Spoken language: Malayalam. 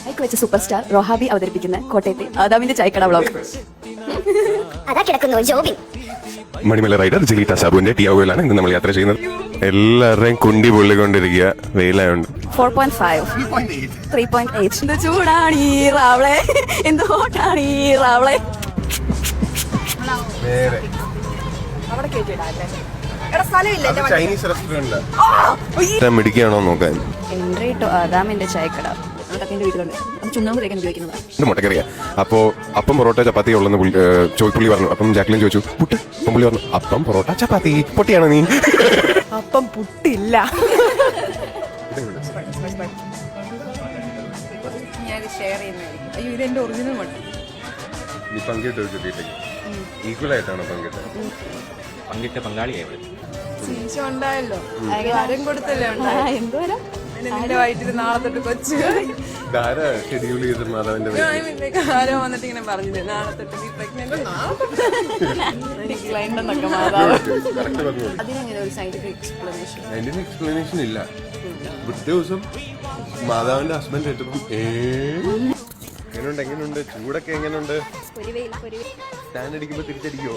മൈക്ക് വെച്ച സൂപ്പർ സ്റ്റാർ റോഹാബി അവതരിപ്പിക്കുന്ന കോട്ടയത്തെ ആദാമിന്റെ ചായക്കട വ്ളോഗ്. അതാ കിടക്കുന്നു ജോബിൻ. മണിമല റൈഡർ ജിലീത സാബുവിന്റെ ടിയാഗോയിലാണ് ഇന്ന് നമ്മൾ യാത്ര ചെയ്യുന്നത്. എല്ലാവരുടെയും കുണ്ടി പൊള്ളിക്കൊണ്ടിരിക്കുക, വെയിലായോണ്ട്. 4.5 3.8 എന്ത് ചൂടാണീ റാവളെ, എന്ത് ഹോട്ടാണീ റാവളെ. അവിടെ കേട്ടിടാല്ലേ ചൈനീസ് റെസ്റ്റോറന്റ് മിടിക്കുകയാണോ നോക്കാൻ. എൻട്രി ടു ആദാമിന്റെ ചായക്കട വീട്ടിലുണ്ട്. അത് ചുണ്ണാമ്പ് തേക്കാൻ ഉപയോഗിക്കുന്നതാണ്. ഇത് മുട്ടക്കറിയാ. അപ്പോ അപ്പം പൊറോട്ട ചപ്പാത്തി ഉള്ളെന്ന് പുള്ളി പറഞ്ഞു. അപ്പം ജാക്ലിൻ ചോദിച്ചു പുട്ട്. അപ്പം പുള്ളി പറഞ്ഞു അപ്പം പൊറോട്ട ചപ്പാത്തി. പൊട്ടിയാണോ നീ? അപ്പം പുട്ടില്ല. ഞാൻ ഷെയർ ചെയ്യുന്നതായിരിക്കും. അയ്യോ ഇത് എന്റെ ഒറിജിനൽ മട്ട. നീ പങ്കിട്ട് ഈക്വൽ ആയിട്ടാണോ പങ്കിട്ട പങ്കാളിയായി ഉണ്ടായല്ലോ ആരും കൊടുത്തല്ലേ എന്തോരം എന്റെ വയറ്റിൽ നാളെ തൊട്ട് കൊച്ചു ഷെഡ്യൂൾ ചെയ്ത് മാധവന്റെ ആരോ വന്നിട്ട് ഇങ്ങനെ പറഞ്ഞില്ലേ നാളെ തൊട്ട് നീ പ്രഗ്നന്റ് എനിക്ക് ക്ലൈന്റ് എന്നൊക്കെ മാതാവ്. അതിനങ്ങനെ ഒരു സയന്റിഫിക് എക്സ്പ്ലനേഷൻ ഇല്ല. ഒരു ദിവസം മാധവന്റെ ഹസ്ബൻഡ് കേട്ടപ്പം എങ്ങനെയുണ്ട് ചൂടൊക്കെ എങ്ങനെയുണ്ട്? സ്റ്റാൻഡ് അടിക്കുമ്പോ തിരിച്ചടിക്കോ?